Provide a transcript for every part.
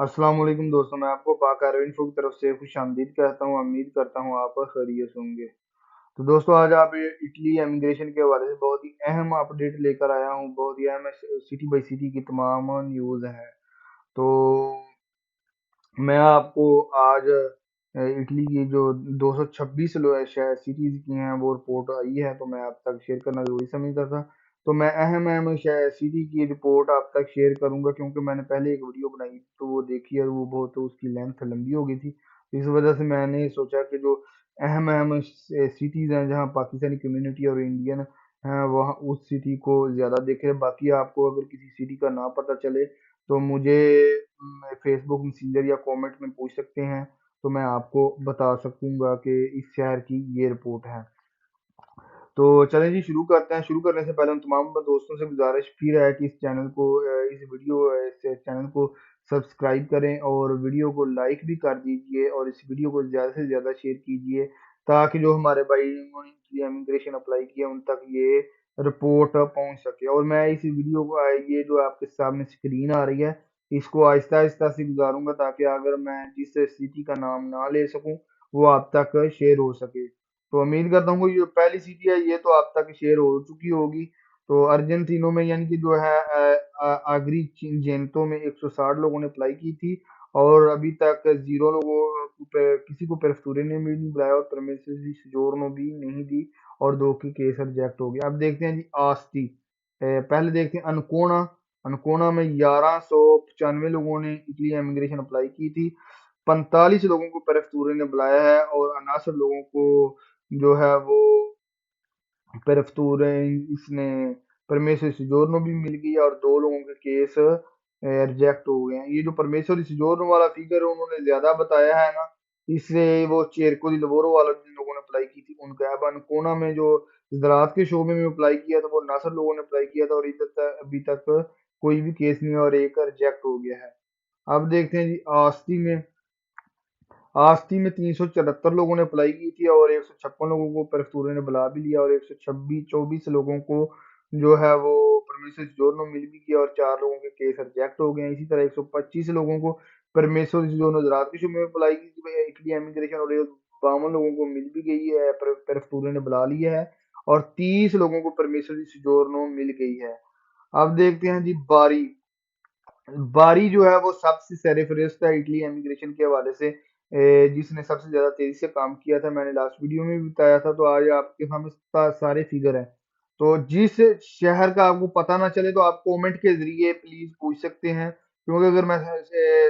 अस्सलाम वालेकुम दोस्तों, मैं आपको पाक अरविंद फूड की तरफ से खुशामदीद कहता हूँ। उम्मीद करता हूँ आप खैरियत से होंगे। तो दोस्तों, आज आप इटली इमिग्रेशन के हवाले से बहुत ही अहम अपडेट लेकर आया हूँ। बहुत ही अहम सिटी बाई सिटी की तमाम न्यूज़ हैं। तो मैं आपको आज इटली की जो 226 शहर सिटीज की हैं वो रिपोर्ट आई है, तो मैं आप तक शेयर करना जरूरी समझता था। तो मैं अहम अहम शहर सिटी की रिपोर्ट आप तक शेयर करूंगा, क्योंकि मैंने पहले एक वीडियो बनाई तो वो देखी है, वो बहुत उसकी लेंथ लंबी हो गई थी। तो इस वजह से मैंने सोचा कि जो अहम अहम सिटीज हैं जहाँ पाकिस्तानी कम्युनिटी और इंडियन हैं, वहाँ उस सिटी को ज़्यादा देखें। बाकी आपको अगर किसी सिटी का ना पता चले तो मुझे फेसबुक मैसेंजर या कमेंट में पूछ सकते हैं, तो मैं आपको बता सकूंगा कि इस शहर की ये रिपोर्ट है। तो चलें जी, शुरू करते हैं। शुरू करने से पहले उन तमाम दोस्तों से गुजारिश फिर है कि इस चैनल को सब्सक्राइब करें और वीडियो को लाइक भी कर दीजिए, और इस वीडियो को ज़्यादा से ज़्यादा शेयर कीजिए, ताकि जो हमारे भाई उन्होंने इमिग्रेशन अप्लाई किया उन तक ये रिपोर्ट पहुंच सके। और मैं इस वीडियो को ये जो आपके सामने स्क्रीन आ रही है, इसको आहिस्ता आहिस्ता से गुजारूंगा, ताकि अगर मैं जिस सिटी का नाम ना ले सकूं वो आप तक शेयर हो सके। तो उम्मीद करता हूँ कि जो पहली सीटी है ये तो आप तक शेयर हो चुकी होगी। तो अर्जेंटीनो में यानी कि जो है जेंतो में 160 लोगों ने अप्लाई की थी, और अभी तक जीरो लोगों किसी को पेरफ्तूरे ने भी नहीं बुलाया और परमेश्वर सिजोरनो भी नहीं दी, और दो के केस रिजेक्ट हो गए। अब देखते हैं जी आस्ती। पहले देखते हैं अनकोना। अनकोना में 1195 लोगों ने इटली इमिग्रेशन अप्लाई की थी। 45 लोगों को पेरफ्तूरे ने बुलाया है, और 59 लोगों को जो है वो पेरफ्तूर इसने परमेश्वर सिजोरनो भी मिल गई है, और दो लोगों के केस रिजेक्ट हो गए हैं। ये जो परमेश्वर सिजोरनो वाला फिगर उन्होंने ज्यादा बताया है ना, इससे वो चेरको दी लबोरो वाला जिन लोगों ने अप्लाई की थी उनका है। अब अनकोना में जो ज़राअत के शोबे में अप्लाई किया था वो 59 लोगों ने अप्लाई किया था, और इधर तक अभी तक कोई भी केस नहीं है, और एक रिजेक्ट हो गया है। अब देखते हैं जी आस्ती में। आस्ती में 374 लोगों ने अप्लाई की थी, और 156 लोगों को पेरफ्तूरे ने बुला भी लिया, और 124 लोगों को जो है वो परमेश्वर जोरनो मिल भी गया, और 4 लोगों के केस रिजेक्ट हो गए हैं। इसी तरह 125 लोगों को परमेश्वर जोरनो ज़राअत के शुबे में अप्लाई की थी इटली इमिग्रेशन, और 52 लोगों को मिल भी गई है, पेरफ्तूरे ने बुला लिया है, और 30 लोगों को परमेश्वर जोरनो मिल गई है। अब देखते हैं जी बारी। बारी जो है वो सबसे सरफरोश है इटली इमिग्रेशन के हवाले से, जिसने सबसे ज्यादा तेजी से काम किया था। मैंने लास्ट वीडियो में भी बताया था, तो आज आपके सामने सारे फिगर हैं। तो जिस शहर का आपको पता ना चले तो आप कमेंट के जरिए प्लीज पूछ सकते हैं, क्योंकि अगर मैं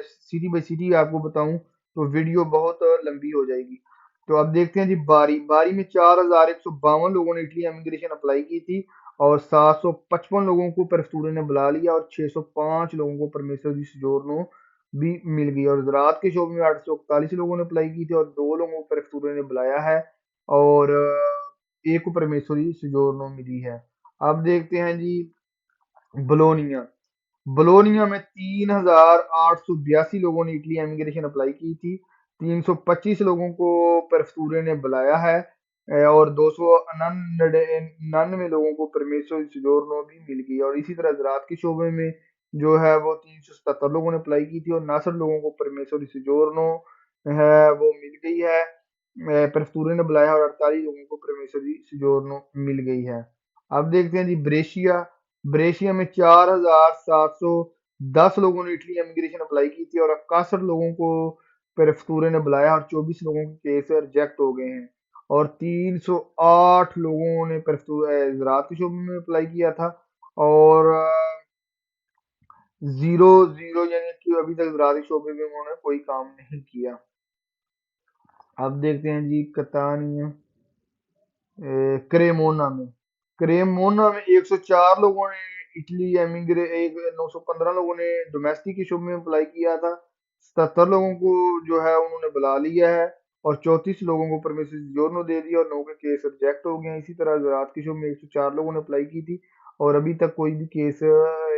सिटी बाई सिटी आपको बताऊं तो वीडियो बहुत लंबी हो जाएगी। तो अब देखते हैं जी बारी। बारी में 4152 लोगों ने इटली इमिग्रेशन अप्लाई की थी, और 755 लोगों को पेरफ्तूरे ने बुला लिया, और 605 लोगों को परमेश्वर दी सजोरनो भी मिल गई। और ज़राअत के शोबे में 841 लोगों ने अप्लाई की थी, और 2 लोगों को पेरफ्तूरे ने बुलाया है, और एक को परमेश्वर दी सजोरनो मिली है। अब देखते हैं जी बलोनिया। बलोनिया में 3882 लोगों ने इटली इमिग्रेशन अप्लाई की थी। 325 लोगों को पेरफ्तूरे ने बुलाया है, और 299 लोगों को परमेश्वर सिजोरनो भी मिल गई। और इसी तरह ज़राअत के शोबे में जो है वो 377 लोगों ने अप्लाई की थी, और 69 लोगों को परमेश्वर सिजोरनो है वो मिल गई है, पेरफ्तूरे ने बुलाया है, और 48 लोगों को परमेश्वर सिजोरनो मिल गई है। अब देखते हैं जी ब्रेशिया। ब्रेशिया में 4710 लोगों ने इटली इमिग्रेशन अप्लाई की थी, और 61 लोगों को पेरफ्तूरे ने बुलाया, और 24 लोगों के केस रिजेक्ट हो गए हैं, और 308 लोगों ने ज़राअत के शोबे में अप्लाई किया था, और जीरो जीरो यानी कि अभी तक ज़राअत के शोबे में उन्होंने कोई काम नहीं किया। अब देखते हैं जी कतानिया। क्रेमोना में। क्रेमोना में 104 लोगों ने इटली एमिग्रे एक 915 लोगों ने डोमेस्टिक के शुभ में अप्लाई किया था। 77 लोगों को जो है उन्होंने बुला लिया है, और 34 लोगों को परमिशन जोरनो दे दिया, और 9 के केस रिजेक्ट हो गए हैं। इसी तरह गुजरात के शुभ में 104 लोगों ने अप्लाई की थी, और अभी तक कोई भी केस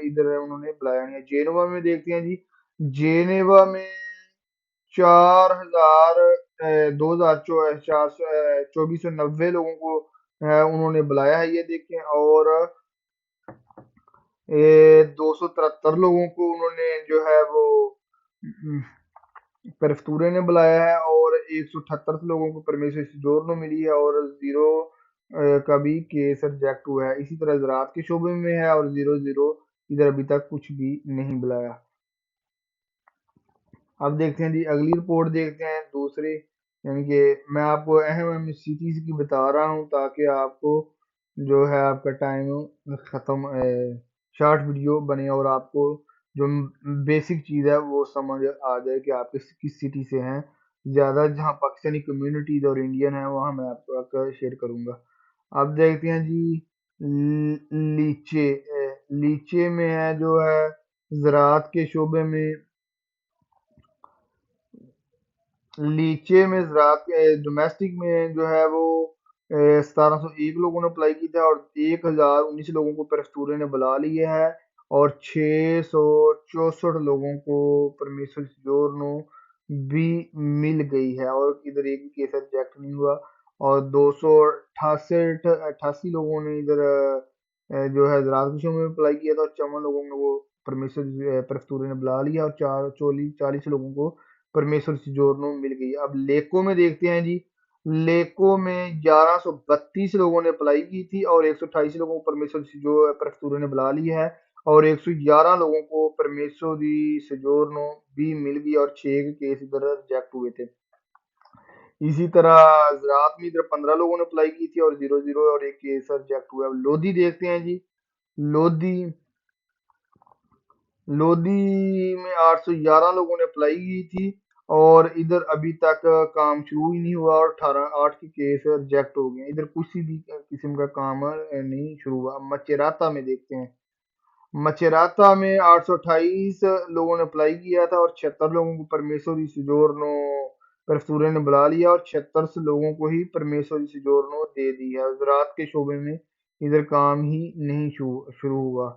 इधर उन्होंने बुलाया नहीं है। जेनेवा में देखते हैं जी। जेनेवा में 4000 2490 लोगों को उन्होंने बुलाया है, ये देखें। और 273 लोगों को उन्होंने जो है वो पेरफ्तूरे ने बुलाया है और 178 लोगों को परमिशन सिजोर्नो मिली है और जीरो का भी केस रिजेक्ट हुआ है। इसी तरह ज़राअत के शोबे में है और 00 इधर अभी तक कुछ भी नहीं बुलाया। अब देखते हैं जी अगली रिपोर्ट देखते हैं दूसरे, यानी कि मैं आपको अहम अहम सिटीज़ की बता रहा हूँ ताकि आपको जो है आपका टाइम ख़त्म शॉर्ट वीडियो बने और आपको जो बेसिक चीज़ है वो समझ आ जाए कि आप किस सिटी से हैं। ज़्यादा जहाँ पाकिस्तानी कम्युनिटीज़ और इंडियन है वहाँ मैं आपको शेयर करूँगा। अब देखते हैं जी लीचे में है जो है ज़राअत के शोबे में, लीचे में ज़राअत डोमेस्टिक में जो है वो 1701 लोगों ने अप्लाई की था और 1019 लोगों को पेरफ्तूरे ने बुला लिया है और 664 लोगों को परमिशन सिजोर्नो भी मिल गई है और इधर एक भी केस रिजेक्ट नहीं हुआ और 288 लोगों ने इधर जो है ज़राअत के शो में अप्लाई किया था और 54 लोगों ने वो परमिशन पेरफ्तूरे ने बुला लिया और 40 लोगों को परमेश्वर सिजोर्नो मिल गई। अब लेको में देखते हैं जी, लेको में 1132 लोगों ने अप्लाई की थी और 128 लोगों को परमेश्वर सिजो प्रफ्तूरो ने बुला लिया है और 111 लोगों को परमेश्वर दी सिजोर्नो भी मिल गई और 6 के केस इधर रिजेक्ट हुए थे। इसी तरह गुजरात में इधर 15 लोगों ने अप्लाई की थी और 00 और एक केस रिजेक्ट हुआ। अब लोधी देखते हैं जी, लोधी लोधी में 811 लोगों ने अप्लाई की थी और इधर अभी तक काम शुरू ही नहीं हुआ और 8 के केस रिजेक्ट हो गए। इधर किसी भी किस्म का काम नहीं शुरू हुआ। मचेराता में देखते हैं, मचेराता में 828 लोगों ने अप्लाई किया था और 76 लोगों को परमेश्वरी सिजोर्नो परफूरे ने बुला लिया और 76 लोगों को ही परमेश्वरी सिजोर्नो दे दी है। गुजरात के शोबे में इधर काम ही नहीं शुरू हुआ।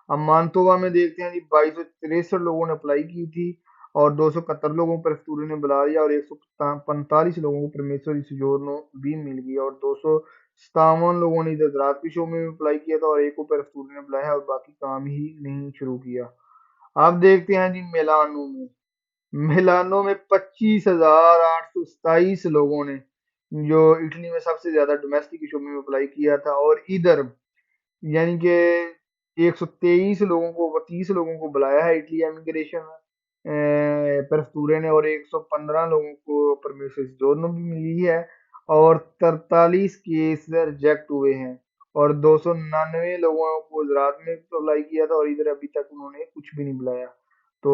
अब मानतोवा में देखते हैं जी 2263 लोगों ने अप्लाई की थी और 271 लोगों को परफ्तूरी ने बुला लिया और 145 लोगों को परमेश्वरी सिजोर्नो भी मिल गई और 257 लोगों ने इधर रात के शो में अप्लाई किया था और एक को परफ्तूरी ने बुलाया और बाकी काम ही नहीं शुरू किया। अब देखते हैं जी मिलानो में, मिलानो में 25,827 लोगों ने जो इटली में सबसे ज्यादा डोमेस्टिक शो में अप्लाई किया था और इधर यानी कि 123 लोगों को 30 लोगों को बुलाया है इटली इमिग्रेशन परफ्तूरे ने और 115 लोगों को परमिशन दोनों भी मिली है और 43 केस रिजेक्ट हुए हैं और 299 लोगों को गुजरात में अप्लाई किया था और इधर अभी तक उन्होंने कुछ भी नहीं बुलाया। तो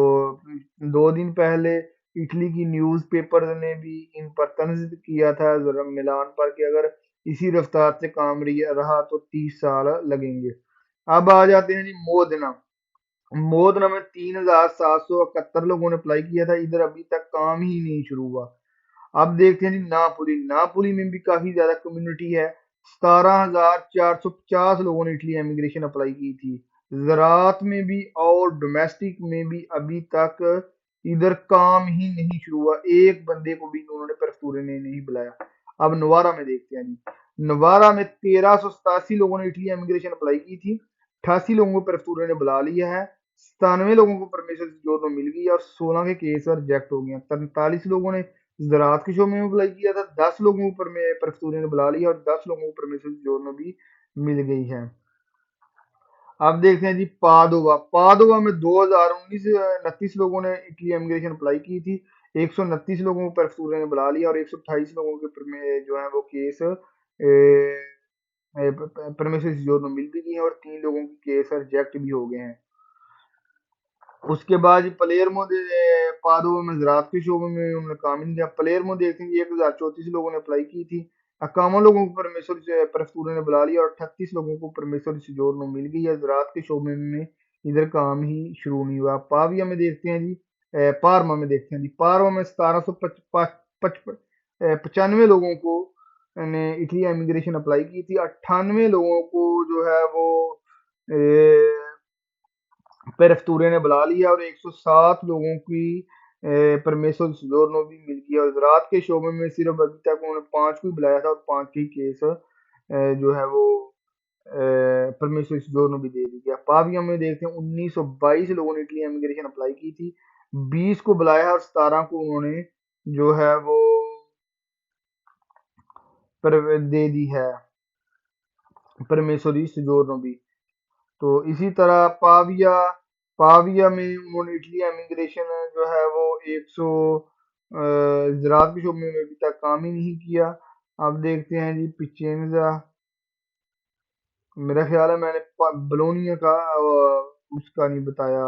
2 दिन पहले इटली की न्यूज़पेपर ने भी इन पर तंज किया था जरा मिलान पर कि अगर इसी रफ्तार से काम रहा तो 30 साल लगेंगे। अब आ जाते हैं जी मोदना, मोदना में 3,771 लोगों ने अप्लाई किया था, इधर अभी तक काम ही नहीं शुरू हुआ। अब देखते हैं जी नापुली, नापुली में भी काफी ज्यादा कम्युनिटी है। 17,450 लोगों ने इटली इमिग्रेशन अप्लाई की थी। ज़रात में भी और डोमेस्टिक में भी अभी तक इधर काम ही नहीं शुरू हुआ। एक बंदे को भी उन्होंने परफ्तूरे ने नहीं बुलाया। अब नवारा में देखते हैं जी, नवारा में 1387 लोगों ने इटली इमिग्रेशन अप्लाई की थी। 88 लोगों को परफ्तूरे ने बुला लिया है। 97 लोगों को परमिशन जो तो मिल गई और 16 के केस रिजेक्ट हो गए हैं। 43 लोगों ने ज़राअत के शो में अप्लाई किया था, 10 लोगों पर में परफ्तूरे ने बुला लिया और 10 लोगों को परमिशन जो भी मिल गई है। अब देखते हैं जी पादोवा, पादोवा में 2019 29 लोगों ने इटली इमिग्रेशन अप्लाई की थी। 129 लोगों को परफ्तूरे ने बुला लिया और 128 लोगों के जो है वो केस परमिशन जो मिल भी गई है और 3 लोगों के केस रिजेक्ट भी हो गए हैं। उसके बाद पलेरमो पादो में ज़राअत के शोबे में उन्होंने काम नहीं किया। पलेरमो देखते हैं 1,034 लोगों ने अप्लाई की थी। 51 लोगों को परमेश्वर से परफ्तूरे ने बुला लिया और 38 लोगों को परमेश्वर से जोर मिल गई है। ज़राअत के शोबे में इधर काम ही शुरू नहीं हुआ। पाविया में देखते हैं जी, पारमा में देखते हैं जी, पारमा में 1795 लोगों को ने इटली इमिग्रेशन अप्लाई की थी। 98 लोगों को जो है वो पेरफ्तूरे ने बुला लिया और 107 लोगों की परमेश्वर सिजोर्नो भी मिल गया और गुजरात के शोबे में सिर्फ अभी तक उन्होंने 5 को ही बुलाया था और 5 ही केस जो है वो परमेश्वर सिजोर्नो भी दे दी गया। पाविया में देखते हैं 1922 लोगों ने इटली इमिग्रेशन अप्लाई की थी। 20 को बुलाया है और 17 को उन्होंने जो है वो दे दी है परमेसोरी सिजोर्नो भी। तो इसी तरह पाविया पाविया में उन्होंने इटली इमिग्रेशन जो है वो 100 ज़राअत के शोबे में अभी तक काम ही नहीं किया। अब देखते हैं जी पिचेंजा, मेरा ख्याल है मैंने बलोनिया का उसका नहीं बताया,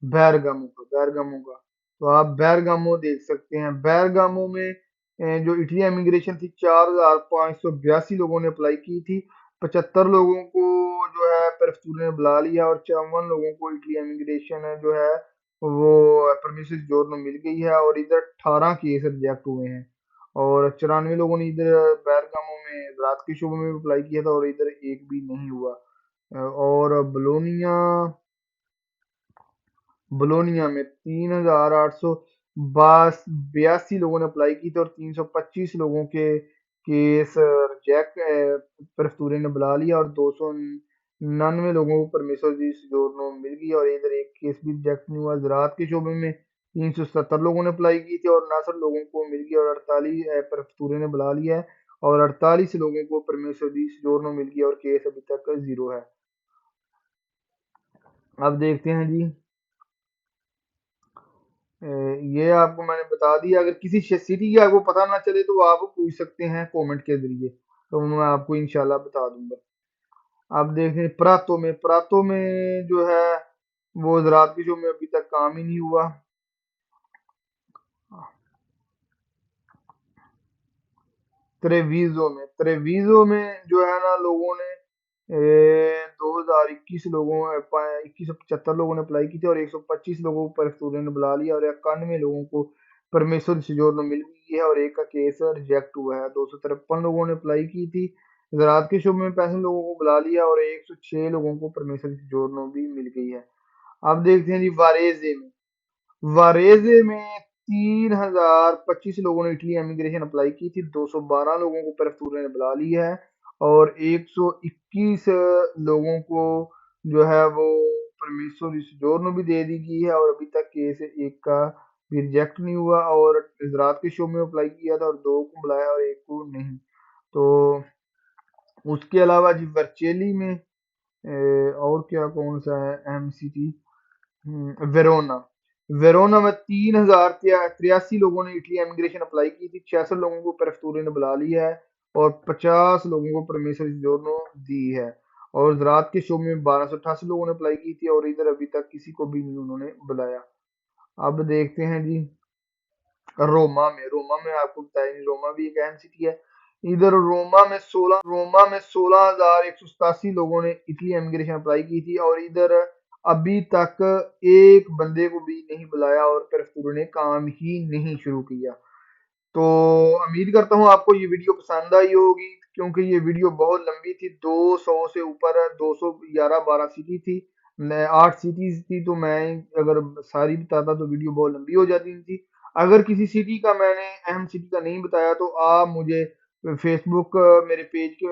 बैरगामो का। तो आप बैरगामो देख सकते हैं। बैरगामो में जो इटली इमिग्रेशन थी 4,582 लोगों ने अप्लाई की थी। 75 लोगों को जो है प्रेफेक्चर ने बुला लिया और 54 लोगों को इटली इमिग्रेशन जो है वो परमिशन जोर मिल गई है और इधर 18 केस रिजेक्ट हुए हैं और 94 लोगों ने इधर बैरगामो में रात के शोबे में अप्लाई किया था और इधर एक भी नहीं हुआ। और बोलोनिया में 3,882 लोगों ने अप्लाई की थी और 325 लोगों के केस रिजेक्ट प्रेफेक्चर ने बुला लिया और 299 लोगों को परमिशन दी जोरनो मिल गई और इधर एक केस भी रिजेक्ट नहीं हुआ। ज़राअत के शोबे में 370 लोगों ने अप्लाई की थी और 69 लोगों को मिल गई और 48 प्रेफेक्चर ने बुला लिया है और 48 लोगों को परमिशन दी जोरनो मिल गई और केस अभी तक 0 है। अब देखते हैं जी, ये आपको मैंने बता दिया। अगर किसी सिटी की आपको पता ना चले तो आप पूछ सकते हैं कमेंट के जरिए, तो मैं आपको इंशाल्लाह बता दूंगा। आप देखें प्रातो में जो है वो ज़राअत की शो में अभी तक काम ही नहीं हुआ। त्रेविजो में जो है ना लोगों ने 2021 लोगों 2175 लोगों ने अप्लाई की थी और 125 लोगों को प्रेफेक्चर ने बुला लिया और 91 लोगों को परमिशन सिजोर्नो मिल गई है और एक का केस रिजेक्ट हुआ है। 253 लोगों ने अप्लाई की थी। ज़राअत के शोबे में 65 लोगों को बुला लिया और 106 लोगों को परमिशन सिजोर्नो भी मिल गई है। अब देखते हैं जी वारेजे में 3,025 लोगों ने इटली इमिग्रेशन अप्लाई की थी। 212 लोगों को प्रेफेक्चर ने बुला लिया है और 121 लोगों को जो है वो परमिशन जोरनो भी दे दी गई है और अभी तक केस एक का भी रिजेक्ट नहीं हुआ और ज़राअत के शो में अप्लाई किया था और 2 को बुलाया और 1 को नहीं। तो उसके अलावा जी वर्चेली में और क्या कौन सा है अहम सिटी, वेरोना। वेरोना में 3,083 लोगों ने इटली इमिग्रेशन अप्लाई की थी। 66 लोगों को प्रेफेक्चर ने बुला लिया है और 50 लोगों को परमिशन दोनों दी है और ज़राअत के शो में 1288 लोगों ने अप्लाई की थी और इधर अभी तक किसी को भी नहीं उन्होंने बुलाया। अब देखते हैं जी रोमा में आपको बताया नहीं, रोमा भी एक अहम सिटी है। इधर रोमा में 16,187 लोगों ने इटली इमिग्रेशन अप्लाई की थी और इधर अभी तक एक बंदे को भी नहीं बुलाया और प्रेफेक्चर ने काम ही नहीं शुरू किया। तो उम्मीद करता हूँ आपको ये वीडियो पसंद आई होगी क्योंकि ये वीडियो बहुत लंबी थी। 200 से ऊपर 211-12 सिटी थी, 8 सिटीज थी, तो मैं अगर सारी बताता तो वीडियो बहुत लंबी हो जाती थी। अगर किसी सिटी का मैंने अहम सिटी का नहीं बताया तो आप मुझे फेसबुक मेरे पेज के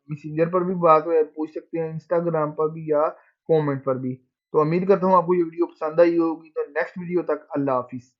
मैसेंजर पर भी बात पूछ सकते हैं, इंस्टाग्राम पर भी या कमेंट पर भी। तो उम्मीद करता हूँ आपको ये वीडियो पसंद आई होगी। तो नेक्स्ट वीडियो तक अल्लाह हाफिज।